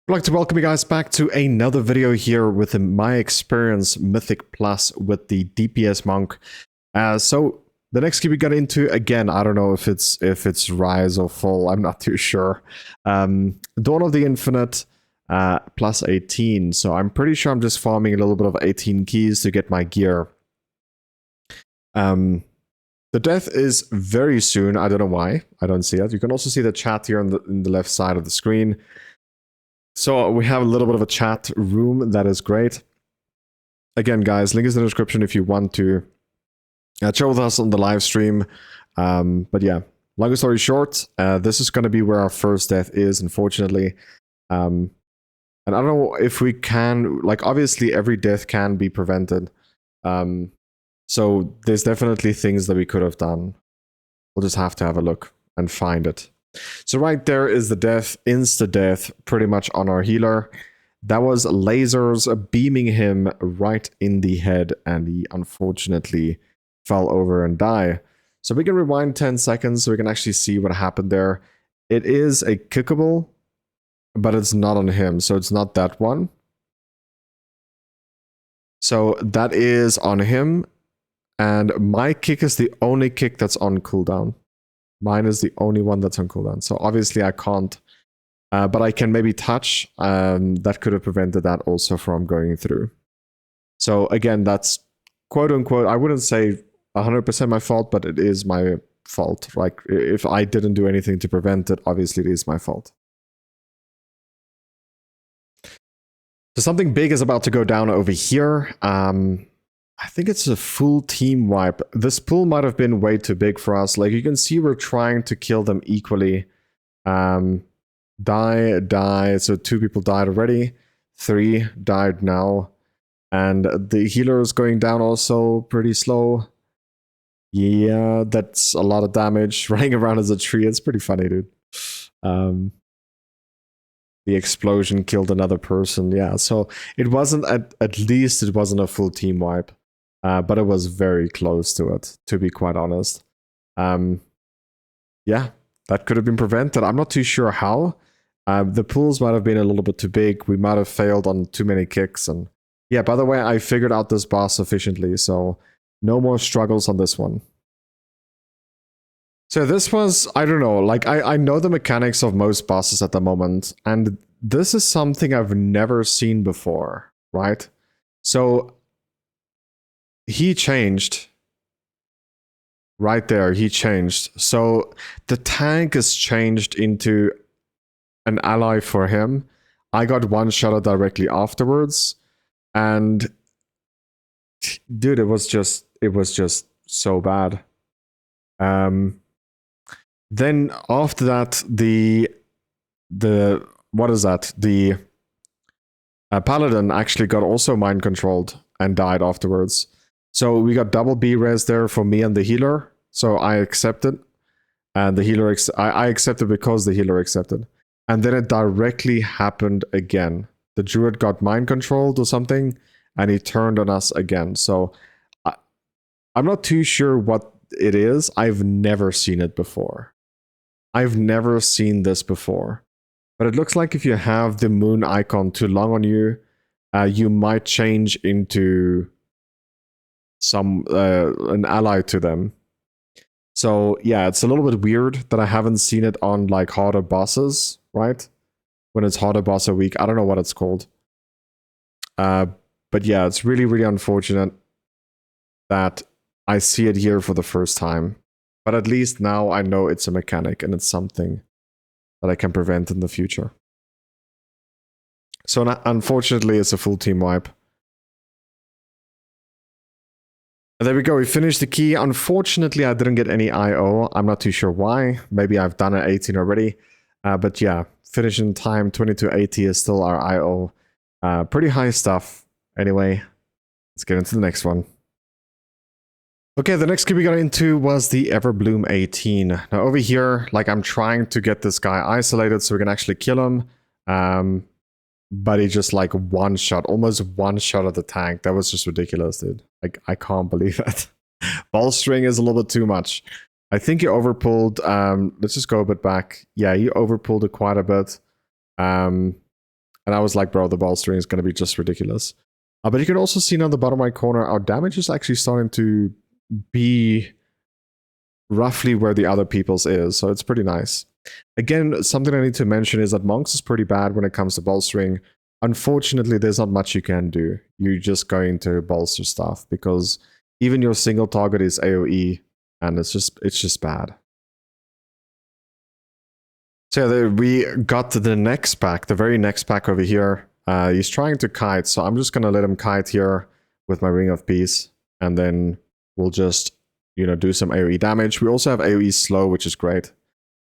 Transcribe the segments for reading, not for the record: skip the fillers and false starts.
I'd like to welcome you guys back to another video here with my experience Mythic Plus with the DPS monk. So the next key we got into, again, I don't know if it's Rise or Fall, I'm not too sure. Dawn of the Infinite plus 18, so I'm pretty sure I'm just farming a little bit of 18 keys to get my gear. The death is very soon, I don't know why, I don't see it. You can also see the chat here on the left side of the screen. So we have a little bit of a chat room, that is great. Again, guys, link is in the description if you want to chat with us on the live stream. But yeah, long story short, this is going to be where our first death is, unfortunately. And I don't know if we can, like, obviously every death can be prevented. So there's definitely things that we could have done. We'll just have to have a look and find it. So right there is the death, insta-death, pretty much on our healer. That was lasers beaming him right in the head, and he unfortunately fell over and died. So we can rewind 10 seconds so we can actually see what happened there. It is a kickable, but it's not on him, so it's not that one. So that is on him, and my kick is the only kick that's on cooldown. Mine is the only one that's on cooldown. So obviously I can't, but I can maybe touch. That could have prevented that also from going through. So again, that's quote unquote, I wouldn't say 100% my fault, but it is my fault. Like if I didn't do anything to prevent it, obviously it is my fault. So something big is about to go down over here. I think it's a full team wipe. This pool might have been way too big for us. Like you can see we're trying to kill them equally. Die. So 2 people died already. 3 died now. And the healer is going down also pretty slow. Yeah, that's a lot of damage. Running around as a tree. It's pretty funny, dude. The explosion killed another person. Yeah, so it wasn't, at least it wasn't a full team wipe. But it was very close to it, to be quite honest. Yeah, that could have been prevented. I'm not too sure how. The pools might have been a little bit too big. We might have failed on too many kicks. And yeah, by the way, I figured out this boss sufficiently, so no more struggles on this one. So this was, I don't know, like I know the mechanics of most bosses at the moment, and this is something I've never seen before, right? So he changed. Right there, he changed. So the tank is changed into an ally for him. I got one-shotted directly afterwards. And dude, it was just so bad. Then after that, the what is that? The Paladin actually got also mind controlled and died afterwards. So we got double B res there for me and the healer. So I accepted. And the healer, I accepted because the healer accepted. And then it directly happened again. The druid got mind controlled or something, and he turned on us again. So I'm not too sure what it is. I've never seen it before. I've never seen this before. But it looks like if you have the moon icon too long on you, you might change into an ally to them. So yeah, it's a little bit weird that I haven't seen it on like harder bosses, right? When it's harder boss a week. I don't know what it's called. But yeah, it's really, really unfortunate that I see it here for the first time. But at least now I know it's a mechanic and it's something that I can prevent in the future. So unfortunately, it's a full team wipe. And there we go, we finished the key. Unfortunately, I didn't get any IO. I'm not too sure why. Maybe I've done it 18 already. But yeah, finishing time 2280 is still our IO. Pretty high stuff. Anyway, let's get into the next one. Okay, the next key we got into was the Everbloom 18. Now over here, like I'm trying to get this guy isolated so we can actually kill him. But he just like almost one shot at the tank. That was just ridiculous, dude. Like, I can't believe that. Ball string is a little bit too much. I think he overpulled. Let's just go a bit back. Yeah, he overpulled it quite a bit. And I was like, bro, the ball string is going to be just ridiculous. But you can also see on the bottom right corner, our damage is actually starting to be roughly where the other people's is. So it's pretty nice. Again, something I need to mention is that Monks is pretty bad when it comes to ball string. Unfortunately, there's not much you can do. You're just going to bolster stuff because even your single target is AoE, and it's just bad. So we got to the next pack, the very next pack over here. He's trying to kite, so I'm just gonna let him kite here with my Ring of Peace, and then we'll just, do some AoE damage. We also have AoE slow, which is great.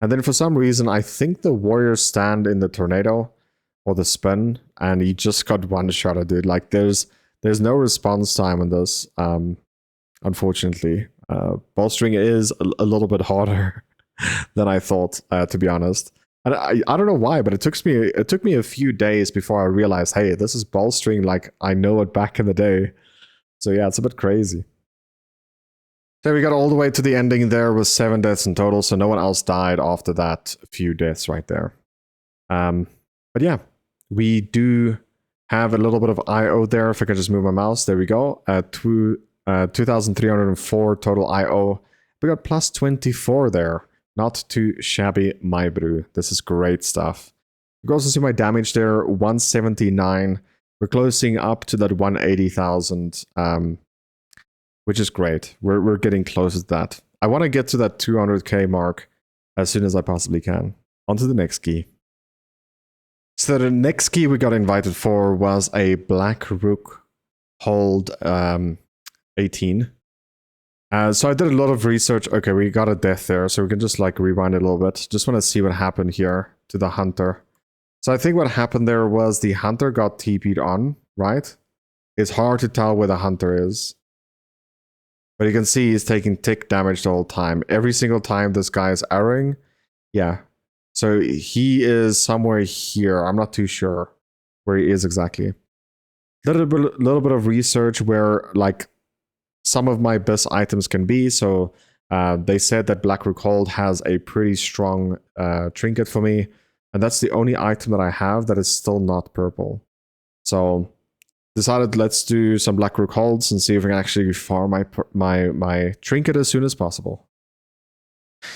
And then for some reason, I think the warriors stand in the tornado or the spin, and he just got one-shotted, dude. Like, there's no response time on this, unfortunately. Ball string is a little bit harder than I thought, to be honest. And I don't know why, but it took me a few days before I realized, hey, this is ball string like I know it back in the day. So yeah, it's a bit crazy. So we got all the way to the ending there with 7 deaths in total, so no one else died after that few deaths right there. But yeah, we do have a little bit of IO there. If I can just move my mouse, there we go. 2,304 total IO. We got plus 24 there. Not too shabby, my brew. This is great stuff. You can also see my damage there, 179. We're closing up to that 180,000, which is great. We're getting close to that. I want to get to that 200k mark as soon as I possibly can. On to the next key. So the next key we got invited for was a Black Rook Hold 18. So I did a lot of research. Okay, we got a death there, so we can just like rewind it a little bit. Just want to see what happened here to the Hunter. So I think what happened there was the Hunter got TP'd on, right? It's hard to tell where the Hunter is. But you can see he's taking tick damage the whole time. Every single time this guy is arrowing. Yeah. So he is somewhere here. I'm not too sure where he is exactly. Little bit of research where like some of my best items can be. So they said that Black Rook Hold has a pretty strong trinket for me. And that's the only item that I have that is still not purple. So decided let's do some Black Rook Holds and see if we can actually farm my trinket as soon as possible.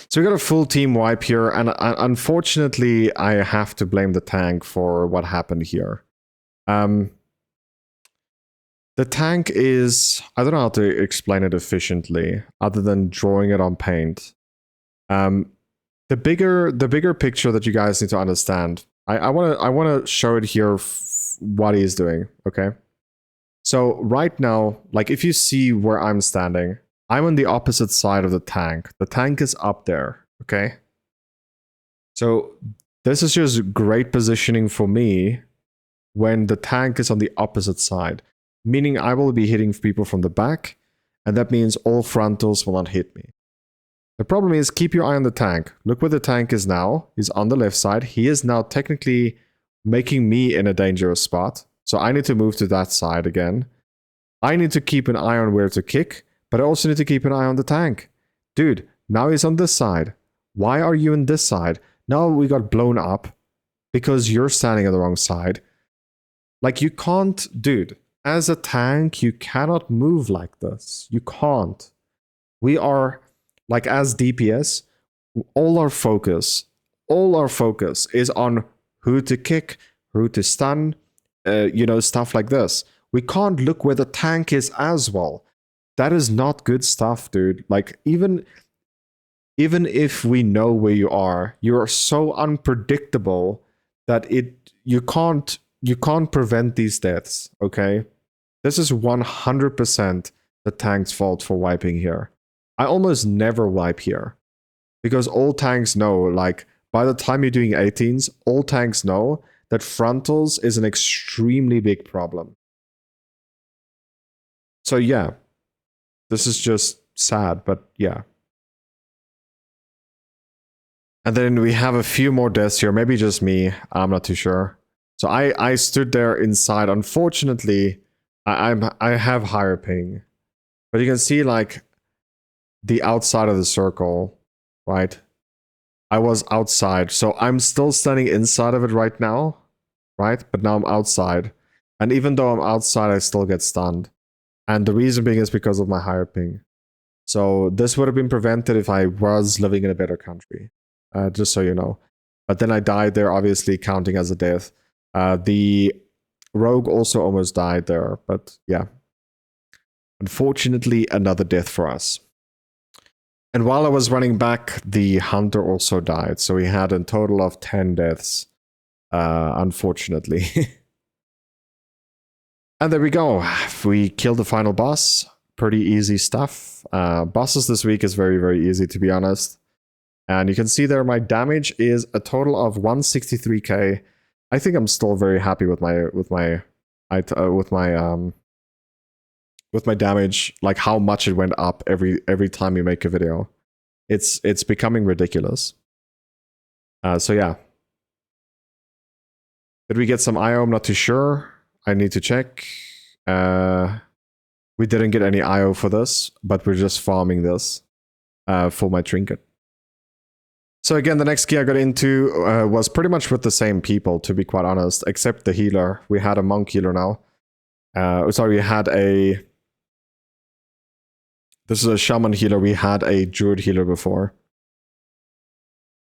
So we got a full team wipe here, and unfortunately I have to blame the tank for what happened here. The tank is, I don't know how to explain it efficiently other than drawing it on paint. The bigger picture that you guys need to understand. I want to show it here what he's doing, okay? So right now, like if you see where I'm standing, I'm on the opposite side of the tank. The tank is up there, okay? So this is just great positioning for me when the tank is on the opposite side. Meaning I will be hitting people from the back, and that means all frontals will not hit me. The problem is, keep your eye on the tank. Look where the tank is now. He's on the left side. He is now technically making me in a dangerous spot. So I need to move to that side again. I need to keep an eye on where to kick, but I also need to keep an eye on the tank. Dude, now he's on this side. Why are you in this side? Now we got blown up because you're standing on the wrong side. Like you can't, dude. As a tank, you cannot move like this. You can't. We are, like as DPS, all our focus is on who to kick, who to stun, stuff like this. We can't look where the tank is as well. That is not good stuff, dude. Like, even if we know where you are so unpredictable that you can't prevent these deaths, okay? This is 100% the tank's fault for wiping here. I almost never wipe here. Because all tanks know, like, by the time you're doing 18s, all tanks know that frontals is an extremely big problem. So yeah, this is just sad, but yeah. And then we have a few more deaths here, maybe just me, I'm not too sure. So I stood there inside. Unfortunately, I have higher ping, but you can see like the outside of the circle, right? I was outside, so I'm still standing inside of it right now. right? But now I'm outside. And even though I'm outside, I still get stunned. And the reason being is because of my higher ping. So this would have been prevented if I was living in a better country, just so you know. But then I died there, obviously counting as a death. The rogue also almost died there, but yeah. Unfortunately, another death for us. And while I was running back, the hunter also died. So we had a total of 10 deaths, unfortunately. And there we go. We killed the final boss. Pretty easy stuff. Bosses this week is very, very easy, to be honest. And you can see there my damage is a total of 163k. I think I'm still very happy with my damage, like how much it went up every time you make a video. It's becoming ridiculous. So yeah. Did we get some IO? I'm not too sure. I need to check. We didn't get any IO for this, but we're just farming this for my trinket. So again, the next key I got into was pretty much with the same people, to be quite honest, except the healer. We had a monk healer now. Sorry, we had a... This is a shaman healer. We had a druid healer before.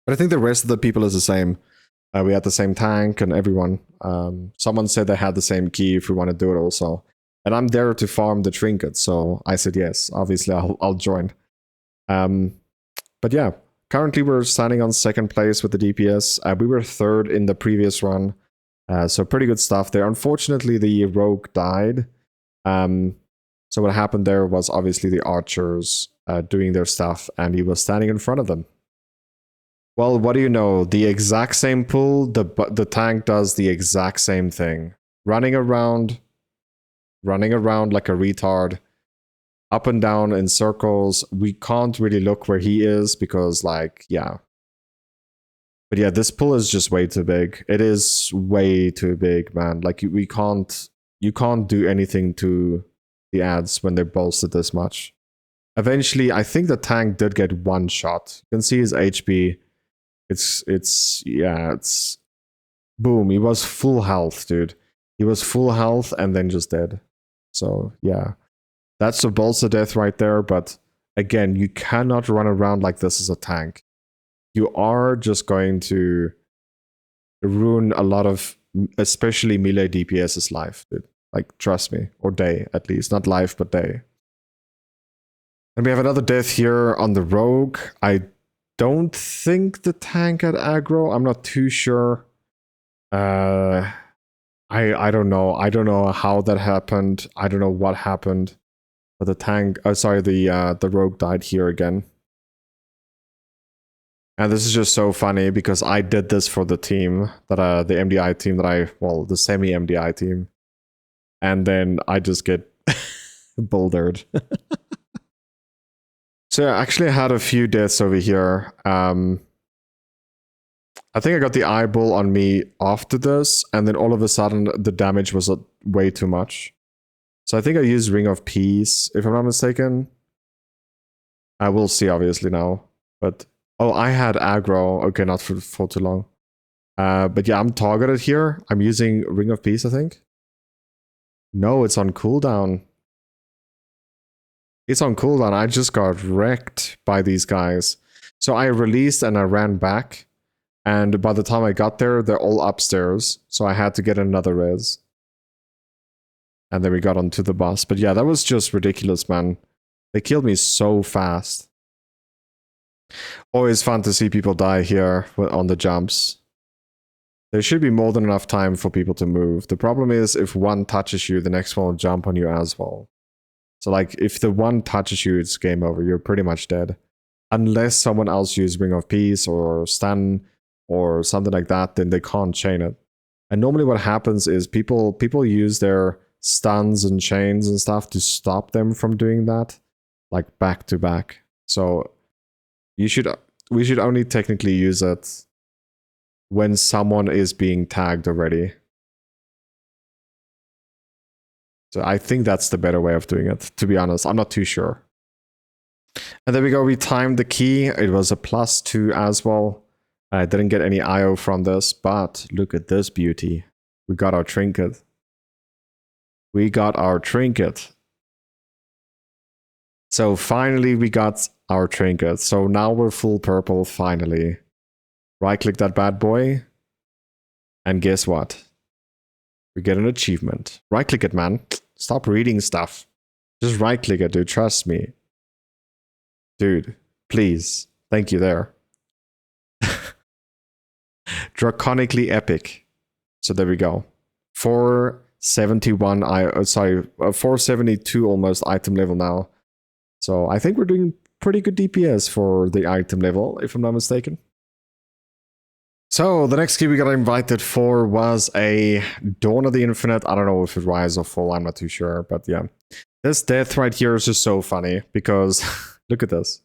But I think the rest of the people is the same. We had the same tank and everyone. Someone said they had the same key if we want to do it also. And I'm there to farm the trinket, so I said yes. Obviously, I'll join. But yeah, currently we're standing on second place with the DPS. We were third in the previous run, so pretty good stuff there. Unfortunately, the rogue died. So what happened there was obviously the archers doing their stuff, and he was standing in front of them. Well, what do you know? The exact same pull, the tank does the exact same thing. Running around like a retard, up and down in circles. We can't really look where he is because, like, yeah. But yeah, this pull is just way too big. It is way too big, man. Like, you can't do anything to the ads when they're bolstered this much. Eventually, I think the tank did get one shot. You can see his HP. It's boom. He was full health, dude. He was full health and then just dead. So yeah, that's a bolster death right there. But again, you cannot run around like this as a tank. You are just going to ruin a lot of, especially melee DPS's life, dude. Like, trust me, or day at least, not life but day. And we have another death here on the rogue. I don't think the tank had aggro. I'm not too sure. I don't know. I don't know how that happened. I don't know what happened. But the tank, the rogue died here again. And this is just so funny because I did this for the team that the MDI team the semi MDI team. And then I just get bouldered. So I actually had a few deaths over here. I think I got the eyeball on me after this, and then all of a sudden the damage was way too much. So I think I used Ring of Peace, if I'm not mistaken. I will see obviously now. But oh, I had aggro. Okay, not for too long. But yeah, I'm targeted here. I'm using Ring of Peace, I think. No, it's on cooldown. It's on cooldown. I just got wrecked by these guys. So I released and I ran back. And by the time I got there, they're all upstairs. So I had to get another res. And then we got onto the bus. But yeah, that was just ridiculous, man. They killed me so fast. Always fun to see people die here on the jumps. There should be more than enough time for people to move. The problem is if one touches you, the next one will jump on you as well. So like, if the one touches you, it's game over. You're pretty much dead. Unless someone else uses Ring of Peace or stun or something like that, then they can't chain it. And normally what happens is people use their stuns and chains and stuff to stop them from doing that, like back to back. So we should only technically use it when someone is being tagged already. So I think that's the better way of doing it, to be honest. I'm not too sure. And there we go, we timed the key. It was a +2 as well. I didn't get any IO from this, but look at this beauty. We got our Trinket. We got our Trinket. So finally we got our Trinket. So now we're full purple, finally. Right-click that bad boy. And guess what? We get an achievement. Right-click it, man. Stop reading stuff. Just right-click it, dude. Trust me. Dude, please. Thank you there. Draconically epic. So there we go. 471, 472 almost item level now. So I think we're doing pretty good DPS for the item level, if I'm not mistaken. So the next key we got invited for was a Dawn of the Infinite. I don't know if it Rise or Fall, I'm not too sure, but yeah. This death right here is just so funny because look at this.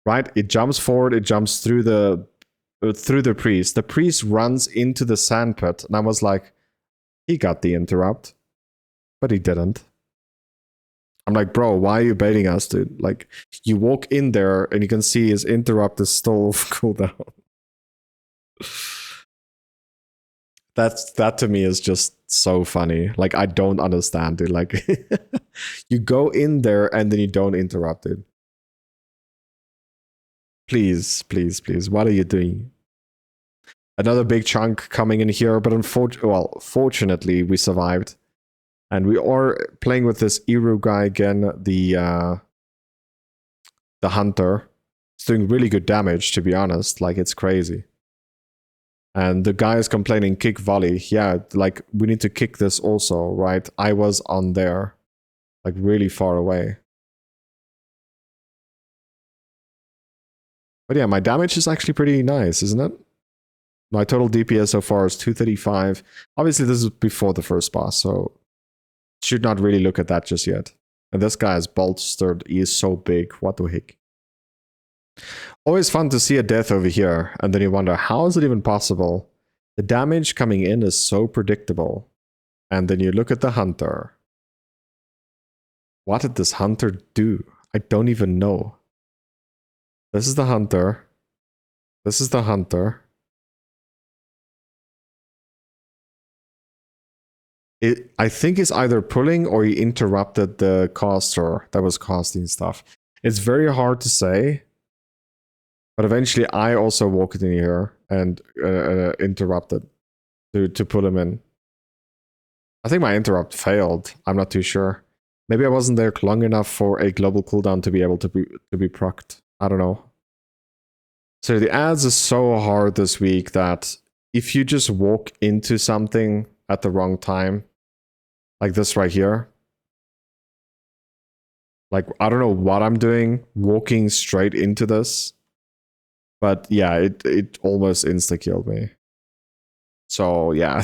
Right? It jumps forward, it jumps through the priest. The priest runs into the sandpit, and I was like, he got the interrupt, but he didn't. I'm like, bro, why are you baiting us, dude? Like, you walk in there and you can see his interrupt is still off cooldown. That to me is just so funny. Like, I don't understand it. Like, you go in there and then you don't interrupt it. Please, please, please. What are you doing? Another big chunk coming in here, but fortunately, we survived. And we are playing with this Eru guy again, the Hunter. It's doing really good damage, to be honest. Like, it's crazy. And the guy is complaining, kick volley. Yeah, like, we need to kick this also, right? I was on there. Like, really far away. But yeah, my damage is actually pretty nice, isn't it? My total DPS so far is 235. Obviously, this is before the first boss, so should not really look at that just yet. And this guy is bolstered. He is so big. What the heck? Always fun to see a death over here, and then you wonder, how is it even possible? The damage coming in is so predictable. And then you look at the Hunter. What did this Hunter do? I don't even know. This is the Hunter. This is the Hunter. I think it's either pulling or he interrupted the caster that was casting stuff. It's very hard to say. But eventually I also walked in here and interrupted to pull him in. I think my interrupt failed. I'm not too sure. Maybe I wasn't there long enough for a global cooldown to be able to be procced. I don't know. So the ads are so hard this week that if you just walk into something at the wrong time, like this right here, like I don't know what I'm doing, walking straight into this, but yeah, it almost insta-killed me. So yeah,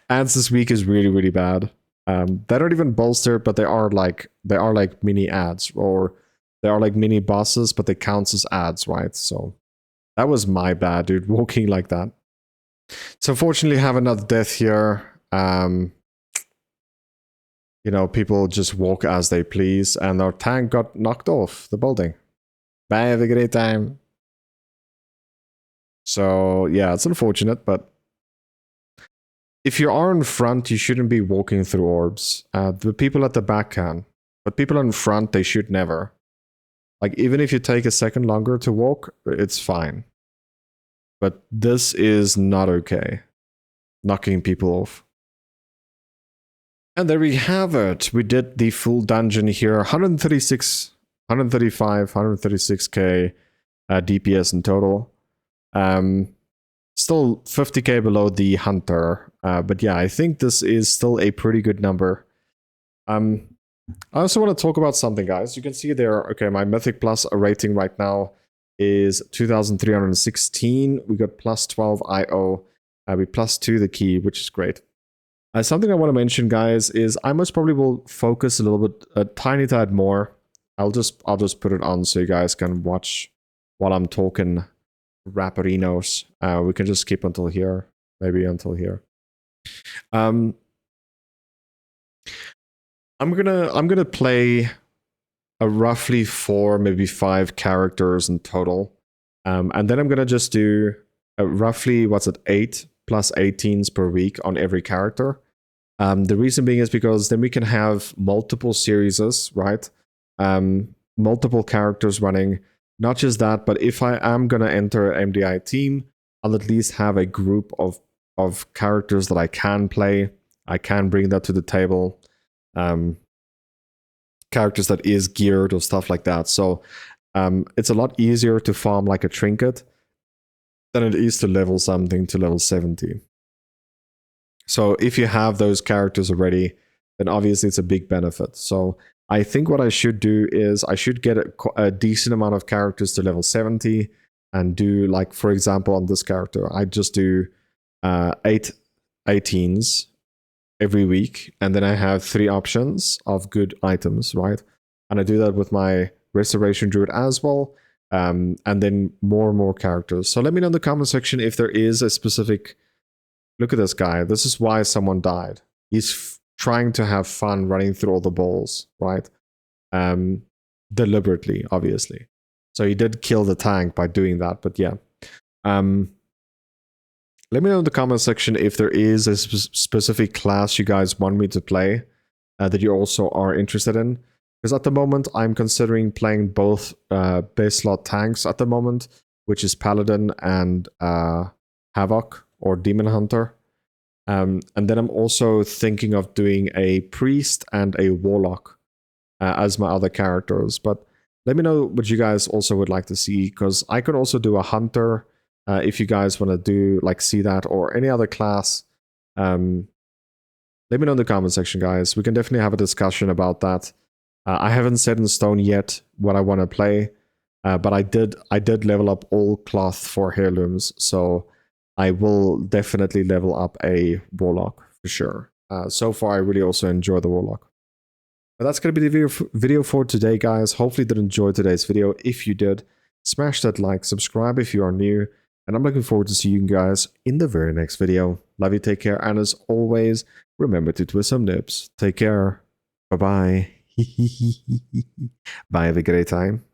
ads this week is really, really bad. They don't even bolster, but they are like mini ads, or they are like mini bosses, but they count as ads, right? So that was my bad, dude, walking like that. So fortunately, have another death here. You know, people just walk as they please, and our tank got knocked off the building. Bye, have a great time. So yeah, it's unfortunate, but if you are in front, you shouldn't be walking through orbs. The people at the back can, but people in front, they should never. Like, even if you take a second longer to walk, it's fine. But this is not okay. Knocking people off. And there we have it. We did the full dungeon here. 136, 135, 136k DPS in total. Still 50k below the Hunter. But yeah, I think this is still a pretty good number. I also want to talk about something, guys. You can see there, okay, my Mythic Plus rating right now is 2,316. We got plus 12 IO. We plus 2 the key, which is great. Something I want to mention, guys, is I most probably will focus a little bit, a tiny tad more. I'll just put it on so you guys can watch while I'm talking rapperinos. We can just skip until here, maybe until here. I'm gonna play a roughly 4, maybe 5 characters in total, and then I'm gonna just do a roughly 8 plus 18s per week on every character. The reason being is because then we can have multiple series, right? Multiple characters running. Not just that, but if I am going to enter an MDI team, I'll at least have a group of characters that I can play. I can bring that to the table. Characters that is geared or stuff like that. So it's a lot easier to farm like a Trinket than it is to level something to level 70. So if you have those characters already, then obviously it's a big benefit. So I think what I should do is I should get a decent amount of characters to level 70 and do, like, for example, on this character, I just do 8 18s every week, and then I have 3 options of good items, right? And I do that with my Restoration Druid as well, and then more and more characters. So let me know in the comment section if there is a specific... Look at this guy. This is why someone died. He's trying to have fun running through all the balls, right? Deliberately, obviously. So he did kill the tank by doing that, but yeah. Let me know in the comment section if there is a specific class you guys want me to play that you also are interested in. Because at the moment, I'm considering playing both base slot tanks at the moment, which is Paladin and Havoc or Demon Hunter. And then I'm also thinking of doing a Priest and a Warlock as my other characters. But let me know what you guys also would like to see, because I could also do a Hunter if you guys want to do, like, see that, or any other class. Let me know in the comment section, guys. We can definitely have a discussion about that. I haven't set in stone yet what I want to play, but I did level up all cloth for heirlooms, so I will definitely level up a Warlock for sure. So far, I really also enjoy the Warlock. But that's going to be the video for today, guys. Hopefully you did enjoy today's video. If you did, smash that like, subscribe if you are new, and I'm looking forward to seeing you guys in the very next video. Love you, take care, and as always, remember to twist some nips. Take care. Bye-bye. Bye, have a great time.